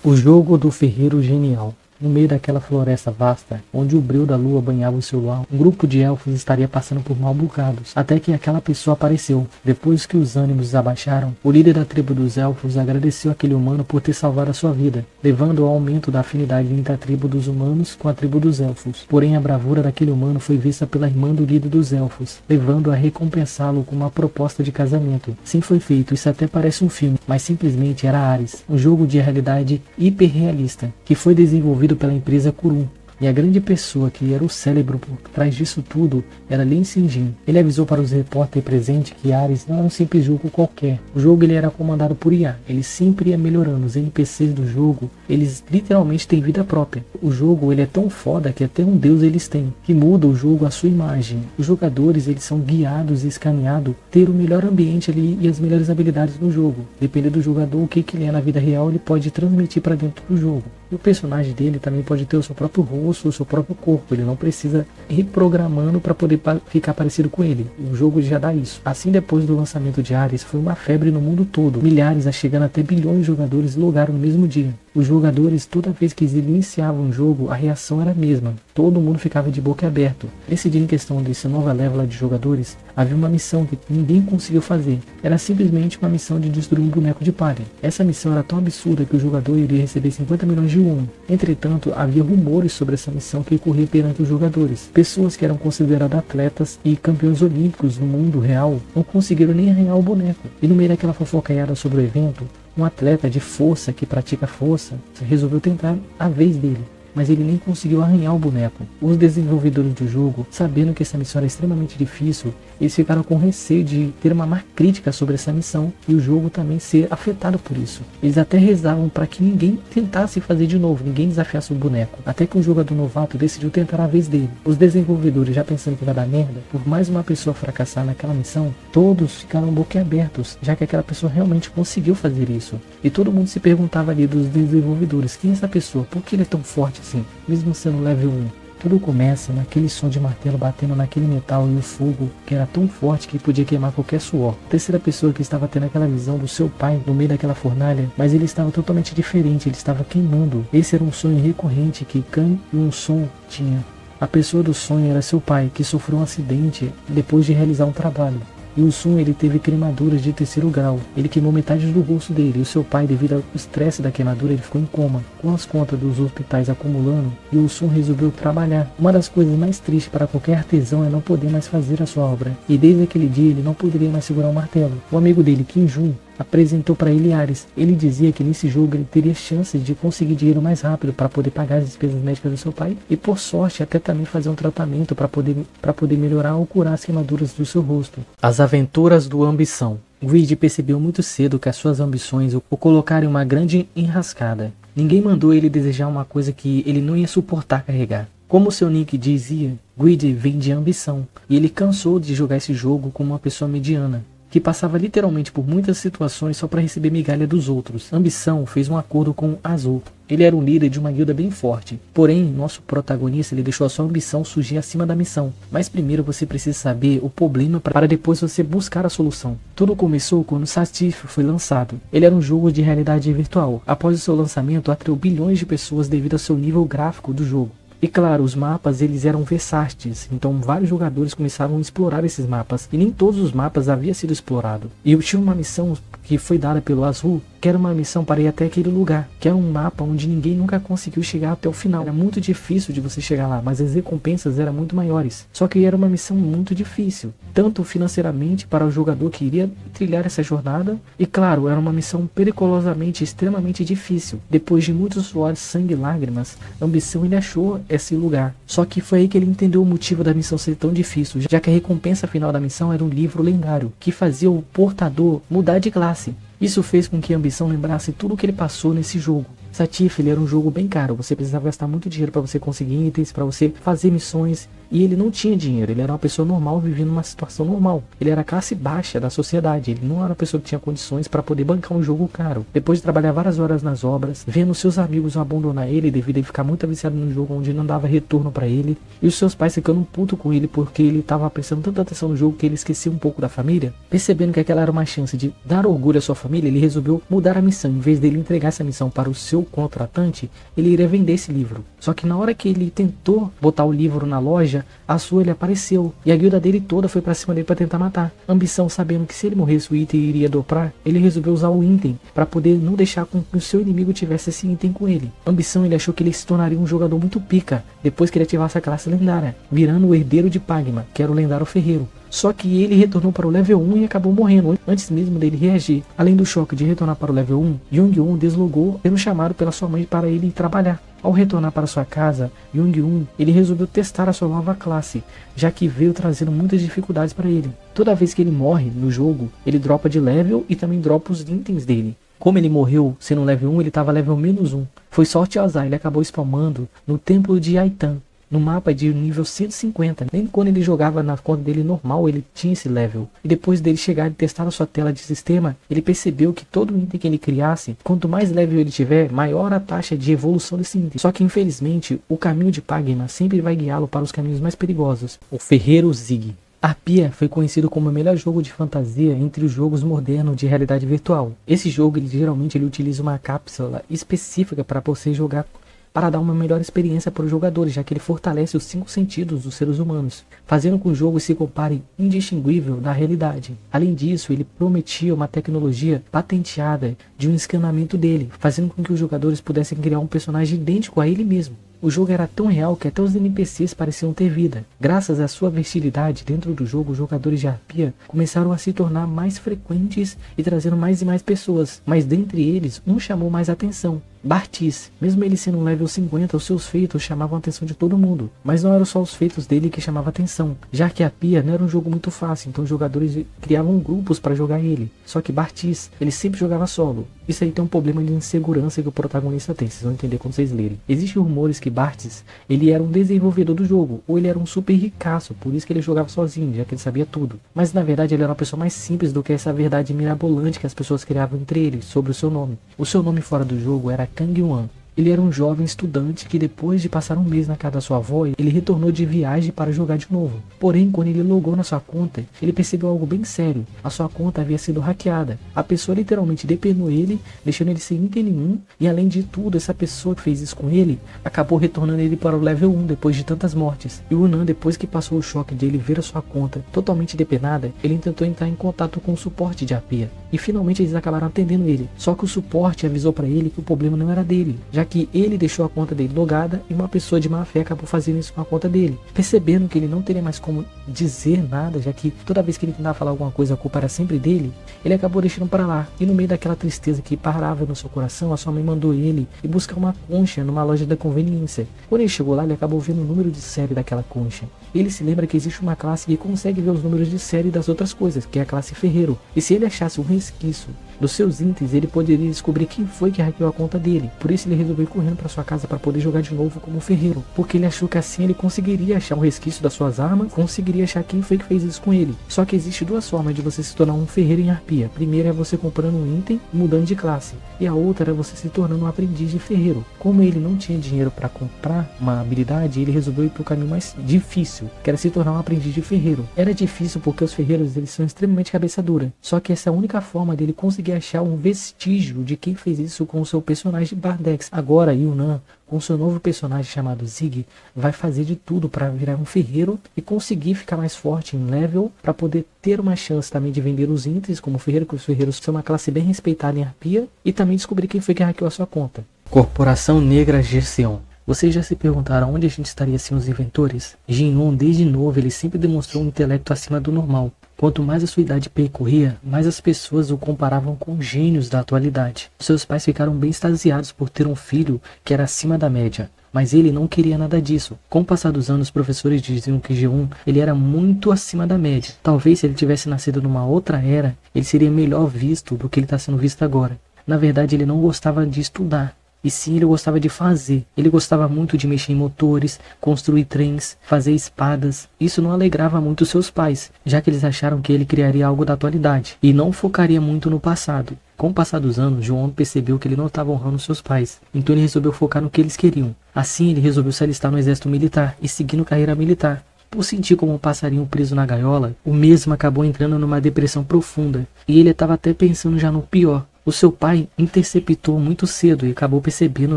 O jogo do ferreiro genial. No meio daquela floresta vasta, onde o brilho da lua banhava o seu lar, um grupo de elfos estaria passando por mal bocados, até que aquela pessoa apareceu. Depois que os ânimos abaixaram, o líder da tribo dos elfos agradeceu aquele humano por ter salvado a sua vida, levando ao aumento da afinidade entre a tribo dos humanos com a tribo dos elfos. Porém, a bravura daquele humano foi vista pela irmã do líder dos elfos, levando a recompensá-lo com uma proposta de casamento. Sim, foi feito, isso até parece um filme, mas simplesmente era Ares, um jogo de realidade hiperrealista, que foi desenvolvido pela empresa Kurum. E a grande pessoa que era o cérebro por trás disso tudo era Lin Sinjin. Ele avisou para os repórteres presentes que Ares não era um simples jogo qualquer. O jogo ele era comandado por IA. Ele sempre ia melhorando. Os NPCs do jogo, eles literalmente têm vida própria. O jogo ele é tão foda que até um deus eles têm, que muda o jogo à sua imagem. Os jogadores eles são guiados e escaneados ter o melhor ambiente ali e as melhores habilidades no jogo. Dependendo do jogador, o que ele é na vida real, ele pode transmitir para dentro do jogo. E o personagem dele também pode ter o seu próprio rosto, o seu próprio corpo. Ele não precisa ir programando para poder ficar parecido com ele. O jogo já dá isso. Assim, depois do lançamento de Ares, foi uma febre no mundo todo. Milhares, chegando até bilhões de jogadores logaram no mesmo dia. Os jogadores, toda vez que eles iniciavam um jogo, a reação era a mesma. Todo mundo ficava de boca aberta. Nesse dia em questão dessa nova leva de jogadores, havia uma missão que ninguém conseguiu fazer. Era simplesmente uma missão de destruir um boneco de palha. Essa missão era tão absurda que o jogador iria receber 50 milhões de won. Entretanto, havia rumores sobre essa missão que corria perante os jogadores. Pessoas que eram consideradas atletas e campeões olímpicos no mundo real não conseguiram nem arranhar o boneco. E no meio daquela fofocaiada sobre o evento, um atleta de força que pratica força resolveu tentar a vez dele, mas ele nem conseguiu arranhar o boneco. Os desenvolvedores do jogo, sabendo que essa missão era extremamente difícil, eles ficaram com receio de ter uma má crítica sobre essa missão e o jogo também ser afetado por isso. Eles até rezavam para que ninguém tentasse fazer de novo, ninguém desafiasse o boneco, até que um jogador novato decidiu tentar a vez dele. Os desenvolvedores, já pensando que vai dar merda, por mais uma pessoa fracassar naquela missão, todos ficaram boquiabertos, já que aquela pessoa realmente conseguiu fazer isso. E todo mundo se perguntava ali dos desenvolvedores, quem é essa pessoa? Por que ele é tão forte assim, mesmo sendo level 1? Tudo começa naquele som de martelo batendo naquele metal e o fogo que era tão forte que podia queimar qualquer suor. A terceira pessoa que estava tendo aquela visão do seu pai no meio daquela fornalha, mas ele estava totalmente diferente, ele estava queimando. Esse era um sonho recorrente que Kang e um som tinha. A pessoa do sonho era seu pai, que sofreu um acidente depois de realizar um trabalho. E o Sun ele teve queimaduras de 3º grau. Ele queimou metade do rosto dele. E o seu pai, devido ao estresse da queimadura, ele ficou em coma. Com as contas dos hospitais acumulando, e o Sun resolveu trabalhar. Uma das coisas mais tristes para qualquer artesão é não poder mais fazer a sua obra. E desde aquele dia ele não poderia mais segurar um martelo. O amigo dele, Kim Jun, apresentou para ele Ares. Ele dizia que nesse jogo ele teria chances de conseguir dinheiro mais rápido para poder pagar as despesas médicas do seu pai e por sorte até também fazer um tratamento para poder melhorar ou curar as queimaduras do seu rosto. As aventuras do Ambição. Guide percebeu muito cedo que as suas ambições o colocaram em uma grande enrascada. Ninguém mandou ele desejar uma coisa que ele não ia suportar carregar. Como seu nick dizia, Guide vem de ambição, e ele cansou de jogar esse jogo como uma pessoa mediana, que passava literalmente por muitas situações só para receber migalha dos outros. Ambição fez um acordo com Azul. Ele era um líder de uma guilda bem forte. Porém, nosso protagonista ele deixou a sua ambição surgir acima da missão. Mas primeiro você precisa saber o problema para depois você buscar a solução. Tudo começou quando Satif foi lançado. Ele era um jogo de realidade virtual. Após o seu lançamento, atraiu bilhões de pessoas devido ao seu nível gráfico do jogo. E claro, os mapas eles eram versáteis, então vários jogadores começavam a explorar esses mapas, e nem todos os mapas haviam sido explorados. E eu tinha uma missão que foi dada pelo Azul, que era uma missão para ir até aquele lugar, que era um mapa onde ninguém nunca conseguiu chegar até o final. Era muito difícil de você chegar lá, mas as recompensas eram muito maiores. Só que era uma missão muito difícil, tanto financeiramente para o jogador que iria trilhar essa jornada, e claro, era uma missão periculosamente extremamente difícil. Depois de muitos suores, sangue e lágrimas, a ambição ele achou esse lugar. Só que foi aí que ele entendeu o motivo da missão ser tão difícil, já que a recompensa final da missão era um livro lendário, que fazia o portador mudar de classe. Isso fez com que a ambição lembrasse tudo o que ele passou nesse jogo. Satif ele era um jogo bem caro, você precisava gastar muito dinheiro para você conseguir itens, para você fazer missões, E ele não tinha dinheiro, ele era uma pessoa normal vivendo uma situação normal. Ele era a classe baixa da sociedade, ele não era uma pessoa que tinha condições para poder bancar um jogo caro. Depois de trabalhar várias horas nas obras, vendo seus amigos abandonar ele devido a ele ficar muito viciado no jogo onde não dava retorno para ele, e os seus pais ficando puto com ele porque ele estava prestando tanta atenção no jogo que ele esquecia um pouco da família, percebendo que aquela era uma chance de dar orgulho à sua família, ele resolveu mudar a missão. Em vez dele entregar essa missão para o seu contratante, ele iria vender esse livro. Só que na hora que ele tentou botar o livro na loja, a sua ele apareceu e a guilda dele toda foi para cima dele para tentar matar. Ambição, sabendo que se ele morresse o item iria dobrar, ele resolveu usar o item para poder não deixar com que o seu inimigo tivesse esse item com ele. Ambição, ele achou que ele se tornaria um jogador muito pica depois que ele ativasse a classe lendária, virando o herdeiro de Pagma, que era o lendário ferreiro. Só que ele retornou para o level 1 e acabou morrendo antes mesmo dele reagir. Além do choque de retornar para o level 1, Jung-Un deslogou, sendo chamado pela sua mãe para ele ir trabalhar. Ao retornar para sua casa, Jung-Un ele resolveu testar a sua nova classe, já que veio trazendo muitas dificuldades para ele. Toda vez que ele morre no jogo, ele dropa de level e também dropa os itens dele. Como ele morreu sendo level 1, ele estava level -1. Foi sorte e azar, ele acabou spamando no templo de Aitan, no mapa de nível 150. Nem quando ele jogava na conta dele normal ele tinha esse level. E depois dele chegar e testar a sua tela de sistema, ele percebeu que todo item que ele criasse, quanto mais level ele tiver, maior a taxa de evolução desse item. Só que infelizmente o caminho de Pagma sempre vai guiá-lo para os caminhos mais perigosos. O Ferreiro Zig. Arpia foi conhecido como o melhor jogo de fantasia entre os jogos modernos de realidade virtual. Esse jogo geralmente ele utiliza uma cápsula específica para você jogar, para dar uma melhor experiência para os jogadores, já que ele fortalece os 5 sentidos dos seres humanos, fazendo com que o jogo se compare indistinguível da realidade. Além disso, ele prometia uma tecnologia patenteada de um escaneamento dele, fazendo com que os jogadores pudessem criar um personagem idêntico a ele mesmo. O jogo era tão real que até os NPCs pareciam ter vida. Graças à sua versatilidade dentro do jogo, os jogadores de Arpia começaram a se tornar mais frequentes e trazendo mais e mais pessoas, mas dentre eles, um chamou mais atenção. Bartis, mesmo ele sendo um level 50, os seus feitos chamavam a atenção de todo mundo, mas não eram só os feitos dele que chamavam a atenção, já que Arpia não era um jogo muito fácil, então os jogadores criavam grupos para jogar ele. Só que Bartis, ele sempre jogava solo. Isso aí tem um problema de insegurança que o protagonista tem, vocês vão entender quando vocês lerem. Existem rumores que Bartis, ele era um desenvolvedor do jogo, ou ele era um super ricaço, por isso que ele jogava sozinho, já que ele sabia tudo. Mas na verdade ele era uma pessoa mais simples do que essa verdade mirabolante que as pessoas criavam entre eles, sobre o seu nome. O seu nome fora do jogo era Kang Yuan. Ele era um jovem estudante que depois de passar um mês na casa da sua avó, ele retornou de viagem para jogar de novo. Porém, quando ele logou na sua conta, ele percebeu algo bem sério. A sua conta havia sido hackeada. A pessoa literalmente depenou ele, deixando ele sem item nenhum. E além de tudo, essa pessoa que fez isso com ele, acabou retornando ele para o level 1 depois de tantas mortes. E o Unan, depois que passou o choque de ele ver a sua conta totalmente depenada, ele tentou entrar em contato com o suporte de Arpia. E finalmente eles acabaram atendendo ele. Só que o suporte avisou para ele que o problema não era dele, já que ele deixou a conta dele logada e uma pessoa de má fé acabou fazendo isso com a conta dele. Percebendo que ele não teria mais como dizer nada, já que toda vez que ele tentava falar alguma coisa a culpa era sempre dele, ele acabou deixando para lá. E no meio daquela tristeza que parava no seu coração, a sua mãe mandou ele ir buscar uma concha numa loja da conveniência. Quando ele chegou lá, ele acabou vendo o número de série daquela concha. Ele se lembra que existe uma classe que consegue ver os números de série das outras coisas, que é a classe Ferreiro. E se ele achasse um resquício dos seus itens, ele poderia descobrir quem foi que hackeou a conta dele. Por isso ele resolveu ir correndo para sua casa para poder jogar de novo como ferreiro, porque ele achou que assim ele conseguiria achar um resquício das suas armas, conseguiria achar quem foi que fez isso com ele. Só que existe duas formas de você se tornar um ferreiro em Arpia. A primeira é você comprando um item e mudando de classe, e a outra é você se tornando um aprendiz de ferreiro. Como ele não tinha dinheiro para comprar uma habilidade, ele resolveu ir para o caminho mais difícil, que era se tornar um aprendiz de ferreiro. Era difícil porque os ferreiros eles são extremamente cabeça dura, só que essa é a única forma dele conseguir achar um vestígio de quem fez isso com o seu personagem Bardex. Agora Yunan, com seu novo personagem chamado Zig, vai fazer de tudo para virar um ferreiro e conseguir ficar mais forte em level, para poder ter uma chance também de vender os itens como ferreiro, que os ferreiros são uma classe bem respeitada em Arpia, e também descobrir quem foi que hackeou a sua conta. Corporação Negra Gerseon. Vocês já se perguntaram onde a gente estaria sem os inventores? Jin-On, desde novo, ele sempre demonstrou um intelecto acima do normal. Quanto mais a sua idade percorria, mais as pessoas o comparavam com gênios da atualidade. Seus pais ficaram bem extasiados por ter um filho que era acima da média, mas ele não queria nada disso. Com o passar dos anos, os professores diziam que G1 ele era muito acima da média. Talvez se ele tivesse nascido numa outra era, ele seria melhor visto do que ele está sendo visto agora. Na verdade, ele não gostava de estudar. e sim ele gostava de fazer. Ele gostava muito de mexer em motores, construir trens, fazer espadas. Isso não alegrava muito seus pais, já que eles acharam que ele criaria algo da atualidade e não focaria muito no passado. Com o passar dos anos, João percebeu que ele não estava honrando seus pais, então ele resolveu focar no que eles queriam. Assim, ele resolveu se alistar no exército militar e seguindo carreira militar. Por sentir como um passarinho preso na gaiola, o mesmo acabou entrando numa depressão profunda, e ele estava até pensando já no pior. O seu pai interceptou muito cedo e acabou percebendo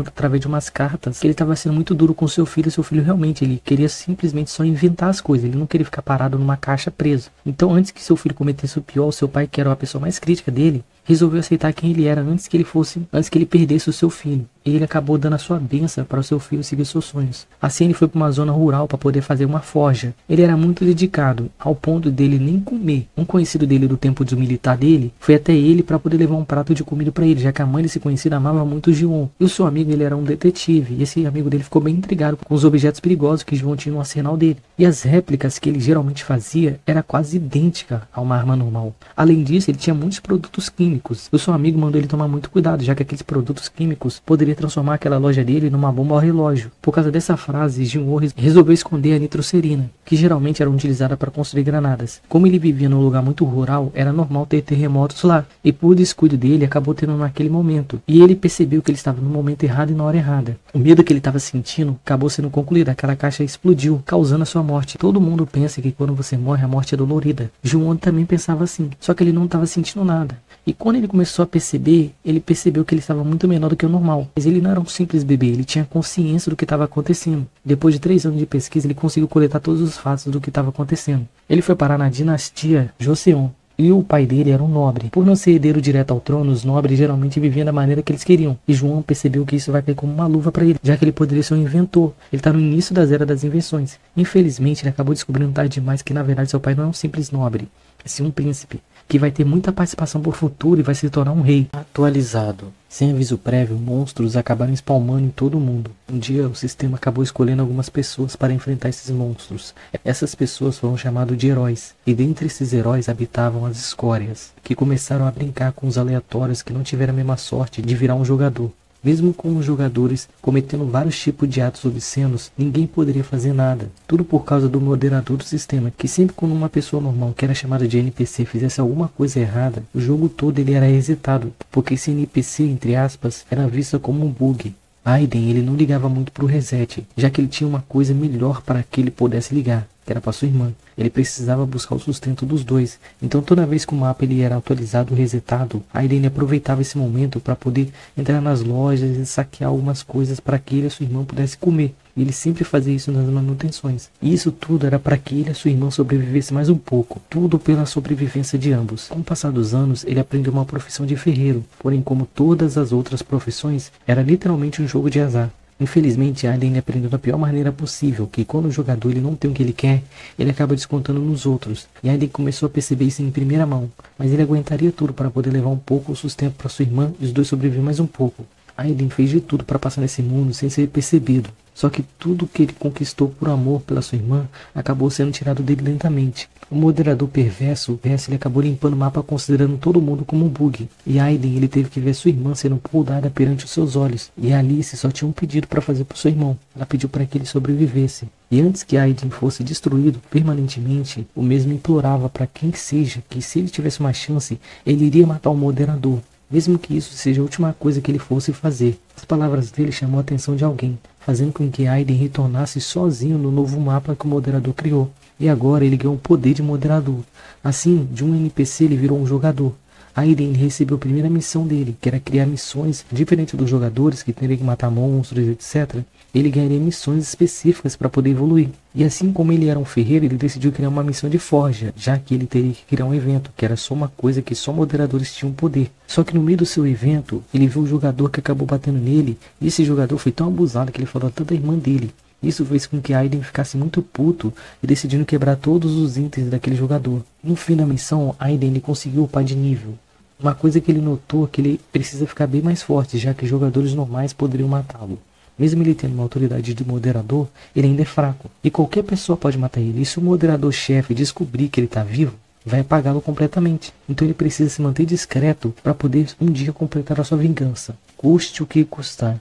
através de umas cartas que ele estava sendo muito duro com seu filho. Seu filho realmente, ele queria simplesmente só inventar as coisas, ele não queria ficar parado numa caixa preso. Então, antes que seu filho cometesse o pior, o seu pai, que era a pessoa mais crítica dele, resolveu aceitar quem ele era antes que ele perdesse o seu filho. E ele acabou dando a sua bênção para o seu filho seguir seus sonhos. Assim ele foi para uma zona rural para poder fazer uma forja. Ele era muito dedicado, ao ponto dele nem comer. Um conhecido dele do tempo do militar dele foi até ele para poder levar um prato de comida para ele, já que a mãe desse conhecido amava muito o João. E o seu amigo, ele era um detetive, e esse amigo dele ficou bem intrigado com os objetos perigosos que João tinha no arsenal dele. E as réplicas que ele geralmente fazia era quase idêntica a uma arma normal. Além disso, ele tinha muitos produtos químicos. O seu amigo mandou ele tomar muito cuidado, já que aqueles produtos químicos poderiam transformar aquela loja dele numa bomba ao relógio. Por causa dessa frase, João resolveu esconder a nitrocerina, que geralmente era utilizada para construir granadas. Como ele vivia num lugar muito rural, era normal ter terremotos lá, e por descuido dele, acabou tendo naquele momento. E ele percebeu que ele estava no momento errado e na hora errada. O medo que ele estava sentindo acabou sendo concluído. Aquela caixa explodiu, causando a sua morte. Todo mundo pensa que quando você morre, a morte é dolorida. João também pensava assim, só que ele não estava sentindo nada. E quando ele começou a perceber, ele percebeu que ele estava muito menor do que o normal. Mas ele não era um simples bebê, ele tinha consciência do que estava acontecendo. Depois de 3 anos de pesquisa, ele conseguiu coletar todos os fatos do que estava acontecendo. Ele foi parar na dinastia Joseon. E o pai dele era um nobre. Por não ser herdeiro direto ao trono, os nobres geralmente viviam da maneira que eles queriam. E João percebeu que isso vai cair como uma luva para ele, já que ele poderia ser um inventor. Ele está no início da era das invenções. Infelizmente, ele acabou descobrindo tarde demais que na verdade seu pai não é um simples nobre, é sim um príncipe, que vai ter muita participação por futuro e vai se tornar um rei. Atualizado. Sem aviso prévio, monstros acabaram spawmando em todo o mundo. Um dia, o sistema acabou escolhendo algumas pessoas para enfrentar esses monstros. Essas pessoas foram chamadas de heróis. E dentre esses heróis habitavam as escórias, que começaram a brincar com os aleatórios que não tiveram a mesma sorte de virar um jogador. Mesmo com os jogadores cometendo vários tipos de atos obscenos, ninguém poderia fazer nada. Tudo por causa do moderador do sistema, que sempre quando uma pessoa normal, que era chamada de NPC, fizesse alguma coisa errada, o jogo todo ele era resetado, porque esse NPC, entre aspas, era visto como um bug. Aiden, ele não ligava muito pro reset, já que ele tinha uma coisa melhor para que ele pudesse ligar, que era para sua irmã. Ele precisava buscar o sustento dos dois. Então toda vez que o mapa ele era atualizado, resetado, Aiden aproveitava esse momento para poder entrar nas lojas e saquear algumas coisas para que ele e a sua irmã pudessem comer. E ele sempre fazia isso nas manutenções. E isso tudo era para que ele e a sua irmã sobrevivessem mais um pouco. Tudo pela sobrevivência de ambos. Com o passar dos anos, ele aprendeu uma profissão de ferreiro. Porém, como todas as outras profissões, era literalmente um jogo de azar. Infelizmente, Aiden aprendeu da pior maneira possível, que quando o jogador ele não tem o que ele quer, ele acaba descontando nos outros. E Aiden começou a perceber isso em primeira mão, mas ele aguentaria tudo para poder levar um pouco o sustento para sua irmã e os dois sobreviver mais um pouco. Aiden fez de tudo para passar nesse mundo sem ser percebido. Só que tudo que ele conquistou por amor pela sua irmã acabou sendo tirado dele lentamente. O moderador perverso, ele acabou limpando o mapa considerando todo mundo como um bug. E Aiden ele teve que ver sua irmã sendo poldada perante os seus olhos. E Alice só tinha um pedido para fazer para o seu irmão. Ela pediu para que ele sobrevivesse. E antes que Aiden fosse destruído permanentemente, o mesmo implorava para quem seja que se ele tivesse uma chance, ele iria matar o moderador. Mesmo que isso seja a última coisa que ele fosse fazer. As palavras dele chamou a atenção de alguém, fazendo com que Aiden retornasse sozinho no novo mapa que o moderador criou. E agora ele ganhou o poder de moderador. Assim, de um NPC ele virou um jogador. Aiden recebeu a primeira missão dele, que era criar missões diferentes dos jogadores que teriam que matar monstros, etc. Ele ganharia missões específicas para poder evoluir. E assim como ele era um ferreiro, ele decidiu criar uma missão de forja, já que ele teria que criar um evento, que era só uma coisa que só moderadores tinham poder. Só que no meio do seu evento, ele viu um jogador que acabou batendo nele, e esse jogador foi tão abusado que ele falou tanto da irmã dele. Isso fez com que Aiden ficasse muito puto e decidindo quebrar todos os itens daquele jogador. No fim da missão, Aiden ele conseguiu upar de nível. Uma coisa que ele notou é que ele precisa ficar bem mais forte, já que jogadores normais poderiam matá-lo. Mesmo ele tendo uma autoridade de moderador, ele ainda é fraco. E qualquer pessoa pode matar ele. E se o moderador-chefe descobrir que ele está vivo, vai apagá-lo completamente. Então ele precisa se manter discreto para poder um dia completar a sua vingança. Custe o que custar.